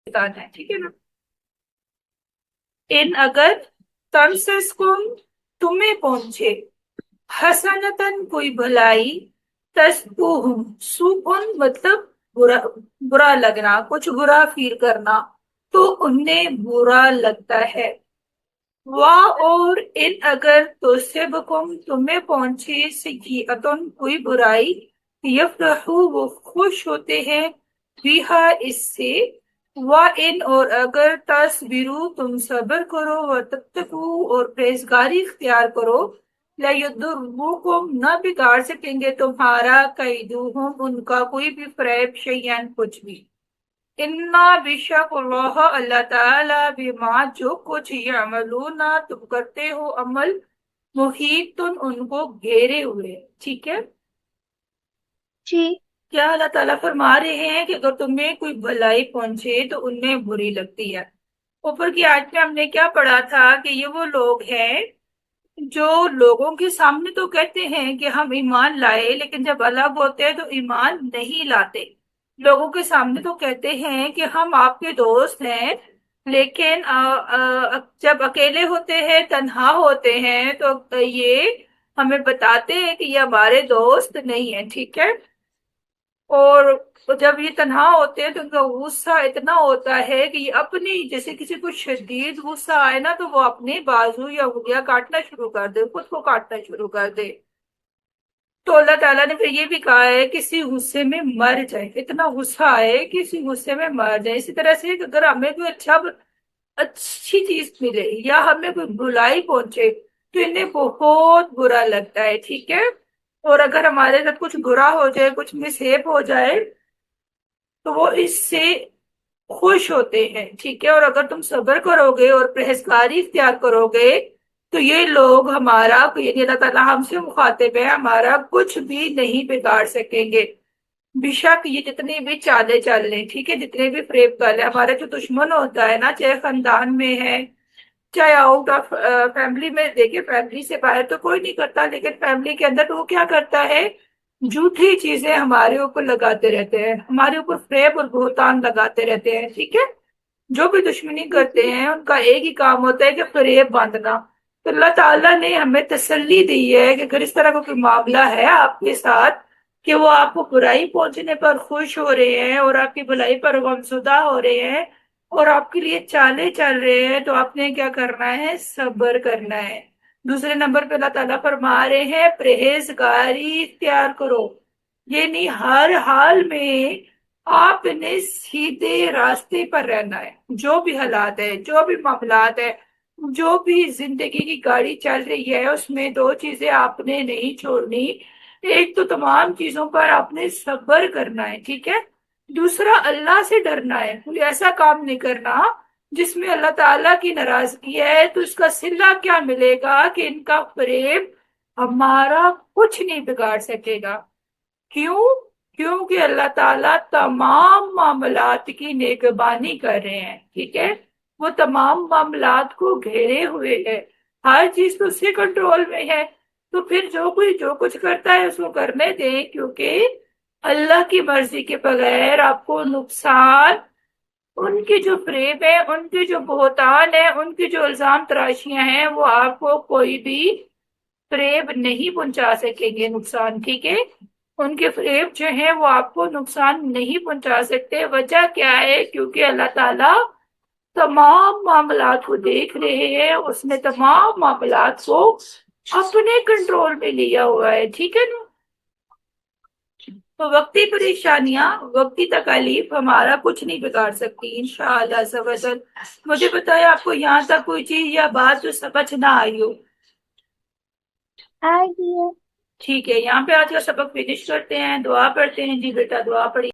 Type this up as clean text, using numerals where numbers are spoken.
बताना है, ठीक है ना। इन अगर तमसस्कुम तुम्हें पहुंचे हसनतन कोई भलाई, तस्बुहुम सुकुन मतलब बुरा, बुरा लगना, कुछ बुरा फील करना, तो उन्हें बुरा लगता है। वाह और इन अगर तुसिबकुम तुम्हें पहुंचे सय्यतुन कोई बुराई, यफरहू वो खुश होते हैं, बिहा इससे। वाह इन और अगर तस्बिरू तुम सब्र करो, व तत्तकू और परहेजगारी इख्तियार करो, ला यदुर्रुकुम न बिगाड़ सकेंगे तुम्हारा कैदुहुम उनका कोई भी फरेब शैयन कुछ भी। इन्ना बेशक अल्लाह अल्लाह ताला बिमा जो कुछ यअमलूना तुम करते हो अमल, मुहीतुन उनको घेरे हुए है, ठीक है। जी। क्या अल्लाह ताला फरमा रहे हैं कि अगर तुम्हें कोई भलाई पहुंचे तो उन्हें बुरी लगती है। ऊपर की आयत में हमने क्या पढ़ा था कि ये वो लोग हैं जो लोगों के सामने तो कहते हैं कि हम ईमान लाए, लेकिन जब अलग होते हैं तो ईमान नहीं लाते। लोगों के सामने तो कहते हैं कि हम आपके दोस्त हैं, लेकिन जब अकेले होते हैं, तन्हा होते हैं, तो ये हमें बताते हैं कि ये हमारे दोस्त नहीं है, ठीक है। और जब ये तन्हा होते हैं तो उनका गुस्सा इतना होता है कि ये अपनी, जैसे किसी को शदीद गुस्सा आए ना, तो वो अपने बाजू या उंगलियां काटना शुरू कर दे, खुद को काटना शुरू कर दे। तो अल्लाह ताला ने फिर ये भी कहा है किसी गुस्से में मर जाए, इतना गुस्सा आए किसी गुस्से में मर जाए। इसी तरह से कि अगर हमें कोई अच्छी चीज मिले या हमें कोई बुराई पहुंचे, तो इन्हें बहुत बुरा लगता है, ठीक है। और अगर हमारे साथ कुछ बुरा हो जाए, कुछ मिसहेप हो जाए, तो वो इससे खुश होते हैं, ठीक है। और अगर तुम सब्र करोगे और परहेजगारी इख्तियार करोगे, तो ये लोग हमारा, यानी अल्लाह ताला हमसे मुखातिब है, हमारा कुछ भी नहीं बिगाड़ सकेंगे। बेशक ये जितनी भी चाले चल लें, ठीक है, जितने भी फरेब कर ले, हमारा जो दुश्मन होता है ना, चाहे खानदान में है, चाहे आउट ऑफ फैमिली में, देखिए फैमिली से बाहर तो कोई नहीं करता, लेकिन फैमिली के अंदर तो वो क्या करता है, झूठी चीजें हमारे ऊपर लगाते रहते हैं, हमारे ऊपर फरेब और बुहतान लगाते रहते हैं, ठीक है। जो भी दुश्मनी करते जी। हैं उनका एक ही काम होता है कि फरेब बांधना। तो अल्लाह ताला ने हमें तसल्ली दी है कि अगर इस तरह का कोई मामला है आपके साथ, कि वो आपको बुराई पहुंचने पर खुश हो रहे हैं और आपकी भलाई पर गमशुदा हो रहे हैं और आपके लिए चाले चल रहे हैं, तो आपने क्या करना है, सब्र करना है। दूसरे नंबर पे अल्लाह ताला फरमा रहे हैं परहेजगारी इख्तियार करो। ये नहीं हर हाल में आपने सीधे रास्ते पर रहना है, जो भी हालात है, जो भी मामलात है, जो भी जिंदगी की गाड़ी चल रही है, उसमें दो चीजें आपने नहीं छोड़नी। एक तो तमाम चीजों पर आपने सब्र करना है, ठीक है। दूसरा अल्लाह से डरना है, कोई ऐसा काम नहीं करना जिसमें अल्लाह ताला की नाराजगी है, तो इसका सिला क्या मिलेगा कि इनका फरेब हमारा कुछ नहीं बिगाड़ सकेगा। क्यों? क्योंकि अल्लाह ताला तमाम मामलात की निगरानी कर रहे हैं, ठीक है। वो तमाम मामलात को घेरे हुए है, हर चीज तो उसके कंट्रोल में है। तो फिर जो कोई जो कुछ करता है उसको करने दे, क्योंकि अल्लाह की मर्जी के बगैर आपको नुकसान, उनके जो फरेब है, उनके जो बोहतान है, उनकी जो इल्जाम तराशियां हैं, वो आपको कोई भी फरेब नहीं पहुंचा सकेंगे नुकसान, ठीक है। उनके फरेब जो है वो आपको नुकसान नहीं पहुंचा सकते। वजह क्या है? क्योंकि अल्लाह ताला तमाम मामलात को देख रहे हैं, उसने तमाम मामलात को अपने कंट्रोल में लिया हुआ है, ठीक है ना। तो वक्ती परेशानियां, वक्ती तकालीफ हमारा कुछ नहीं बिगाड़ सकती इंशाअल्लाह अज़्ज़ा। मुझे बताया आपको यहाँ तक कोई चीज या बात जो समझ ना आई हो। आ गई है। ठीक है, यहाँ पे आज का सबक फिनिश करते हैं, दुआ पढ़ते हैं। जी बेटा दुआ पढ़िए।